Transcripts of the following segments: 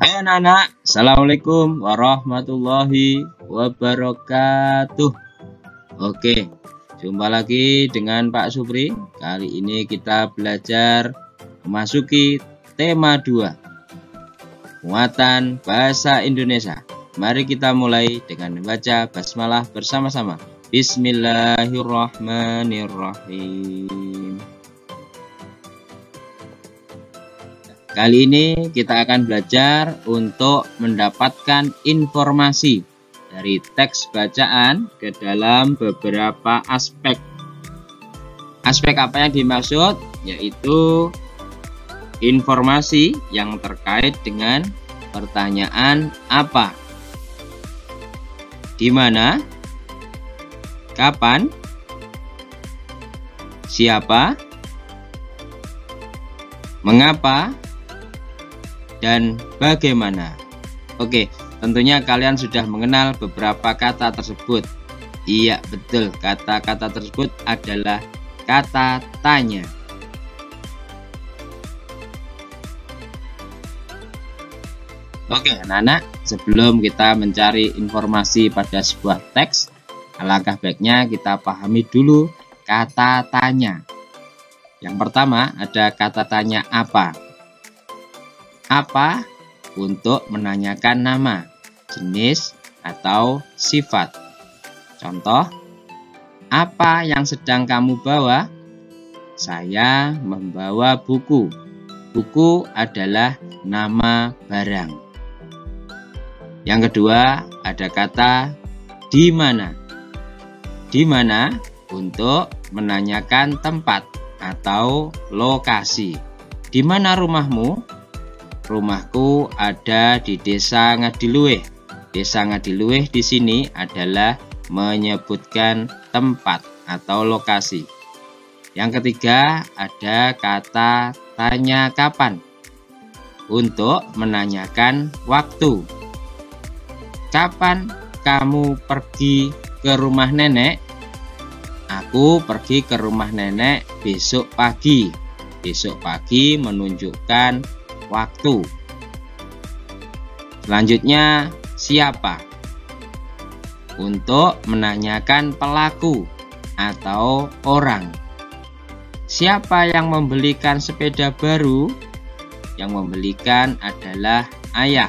Hai anak-anak, Assalamualaikum warahmatullahi wabarakatuh. Oke, jumpa lagi dengan Pak Supri. Kali ini kita belajar memasuki tema 2, muatan bahasa Indonesia. Mari kita mulai dengan membaca basmalah bersama-sama. Bismillahirrahmanirrahim. Kali ini kita akan belajar untuk mendapatkan informasi dari teks bacaan ke dalam beberapa aspek. Aspek apa yang dimaksud? Yaitu informasi yang terkait dengan pertanyaan apa, di mana, kapan, siapa, mengapa, dan bagaimana. Oke, tentunya kalian sudah mengenal beberapa kata tersebut. Iya, betul. Kata-kata tersebut adalah kata tanya. Oke, anak-anak, sebelum kita mencari informasi pada sebuah teks, alangkah baiknya kita pahami dulu kata tanya. Yang pertama ada kata tanya apa. Apa untuk menanyakan nama, jenis, atau sifat. Contoh, apa yang sedang kamu bawa? Saya membawa buku. Buku adalah nama barang. Yang kedua, ada kata di mana. Di mana untuk menanyakan tempat atau lokasi. Di mana rumahmu? Rumahku ada di Desa Ngadiluih. Desa Ngadiluih di sini adalah menyebutkan tempat atau lokasi. Yang ketiga ada kata tanya kapan untuk menanyakan waktu. Kapan kamu pergi ke rumah nenek? Aku pergi ke rumah nenek besok pagi. Besok pagi menunjukkan waktu. Selanjutnya, siapa? Untuk menanyakan pelaku atau orang. Siapa yang membelikan sepeda baru? Yang membelikan adalah ayah.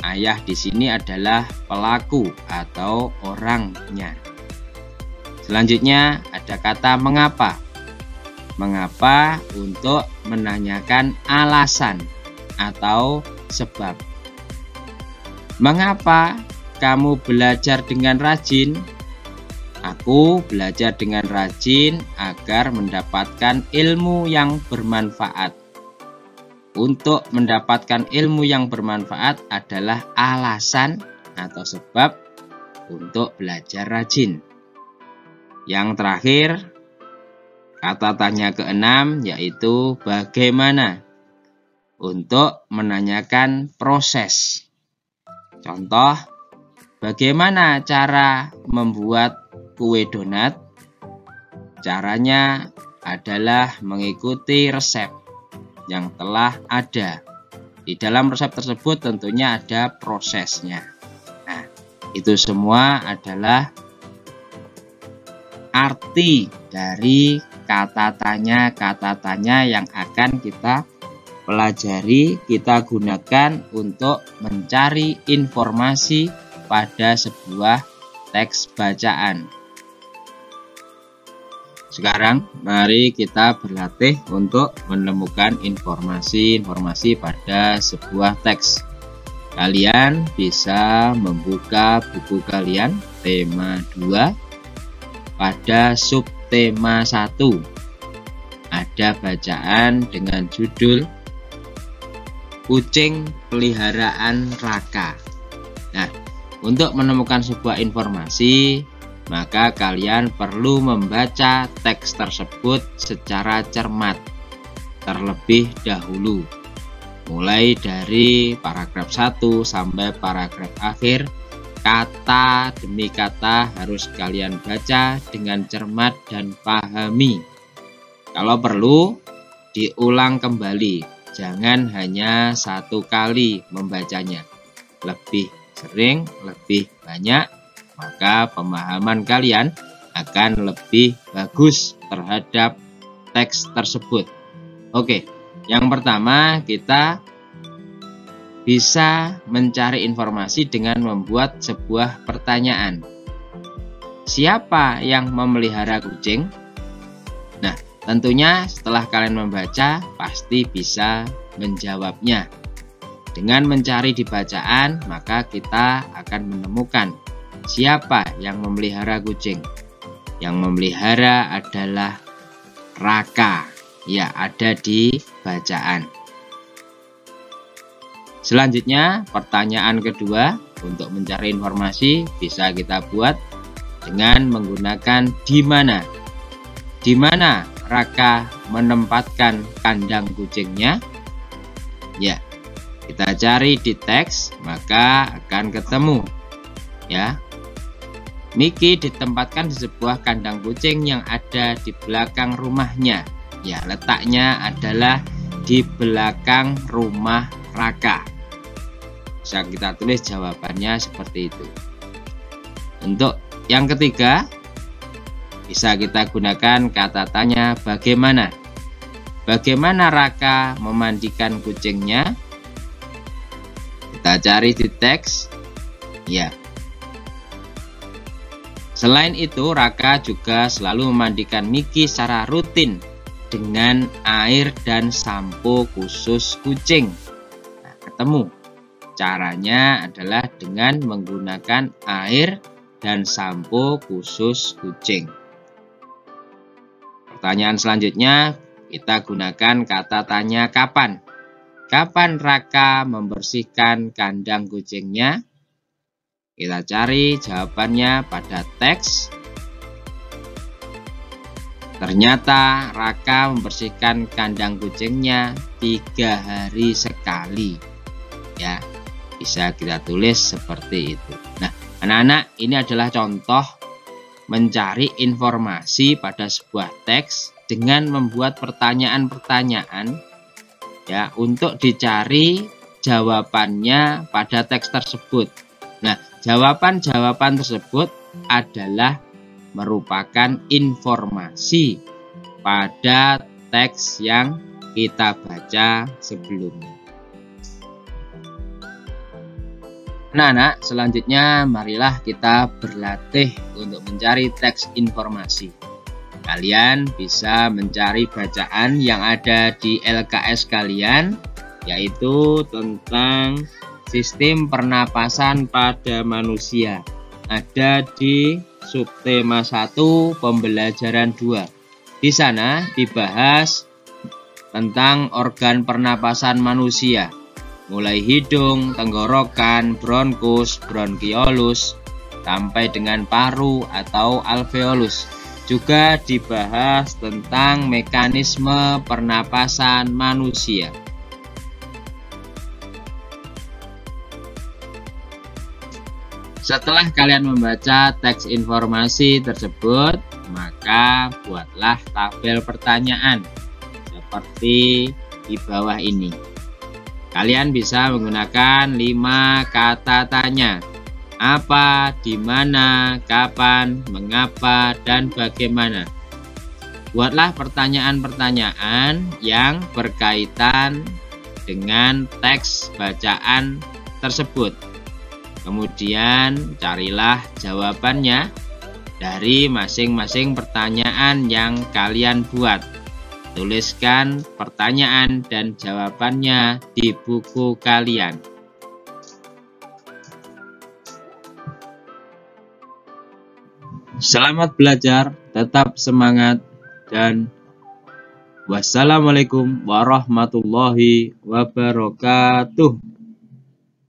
Ayah di sini adalah pelaku atau orangnya. Selanjutnya, ada kata mengapa. Mengapa untuk menanyakan alasan atau sebab. Mengapa kamu belajar dengan rajin? Aku belajar dengan rajin agar mendapatkan ilmu yang bermanfaat. Untuk mendapatkan ilmu yang bermanfaat adalah alasan atau sebab untuk belajar rajin. Yang terakhir, kata tanya keenam yaitu bagaimana untuk menanyakan proses. Contoh, bagaimana cara membuat kue donat? Caranya adalah mengikuti resep yang telah ada. Di dalam resep tersebut tentunya ada prosesnya. Nah, itu semua adalah arti dari kata tanya yang akan kita pelajari, kita gunakan untuk mencari informasi pada sebuah teks bacaan. Sekarang mari kita berlatih untuk menemukan informasi-informasi pada sebuah teks. Kalian bisa membuka buku kalian tema 2 pada subtema 1. Ada bacaan dengan judul Kucing Peliharaan Raka. Nah, untuk menemukan sebuah informasi, maka kalian perlu membaca teks tersebut secara cermat terlebih dahulu. Mulai dari paragraf 1 sampai paragraf akhir, kata demi kata harus kalian baca dengan cermat dan pahami. Kalau perlu, diulang kembali jangan hanya satu kali membacanya. Lebih sering, lebih banyak, maka pemahaman kalian akan lebih bagus terhadap teks tersebut. Oke, yang pertama kita bisa mencari informasi dengan membuat sebuah pertanyaan. Siapa yang memelihara kucing? Nah, tentunya setelah kalian membaca pasti bisa menjawabnya. Dengan mencari di bacaan, maka kita akan menemukan siapa yang memelihara kucing. Yang memelihara adalah Raka. Ya, ada di bacaan. Selanjutnya, pertanyaan kedua untuk mencari informasi bisa kita buat dengan menggunakan di mana. Di mana Raka menempatkan kandang kucingnya? Ya, kita cari di teks, maka akan ketemu. Ya, Miki ditempatkan di sebuah kandang kucing yang ada di belakang rumahnya. Ya, letaknya adalah di belakang rumah Raka. Bisa kita tulis jawabannya seperti itu. Untuk yang ketiga, bisa kita gunakan kata tanya bagaimana. Bagaimana Raka memandikan kucingnya? Kita cari di teks. Ya. Selain itu, Raka juga selalu memandikan Miki secara rutin dengan air dan sampo khusus kucing. Nah, ketemu. Caranya adalah dengan menggunakan air dan sampo khusus kucing. Pertanyaan selanjutnya, kita gunakan kata tanya kapan. Kapan Raka membersihkan kandang kucingnya? Kita cari jawabannya pada teks. Ternyata Raka membersihkan kandang kucingnya 3 hari sekali. Ya, bisa kita tulis seperti itu. Nah, anak-anak, ini adalah contoh mencari informasi pada sebuah teks dengan membuat pertanyaan-pertanyaan ya untuk dicari jawabannya pada teks tersebut. Nah, jawaban-jawaban tersebut adalah merupakan informasi pada teks yang kita baca sebelumnya. Anak-anak, selanjutnya marilah kita berlatih untuk mencari teks informasi. Kalian bisa mencari bacaan yang ada di LKS kalian, yaitu tentang sistem pernapasan pada manusia. Ada di subtema 1 pembelajaran 2. Di sana dibahas tentang organ pernapasan manusia, mulai hidung, tenggorokan, bronkus, bronkiolus, sampai dengan paru atau alveolus. Juga dibahas tentang mekanisme pernapasan manusia. Setelah kalian membaca teks informasi tersebut, maka buatlah tabel pertanyaan seperti di bawah ini. Kalian bisa menggunakan 5 kata tanya. Apa, di mana, kapan, mengapa, dan bagaimana. Buatlah pertanyaan-pertanyaan yang berkaitan dengan teks bacaan tersebut. Kemudian carilah jawabannya dari masing-masing pertanyaan yang kalian buat. Tuliskan pertanyaan dan jawabannya di buku kalian. Selamat belajar, tetap semangat, dan wassalamualaikum warahmatullahi wabarakatuh.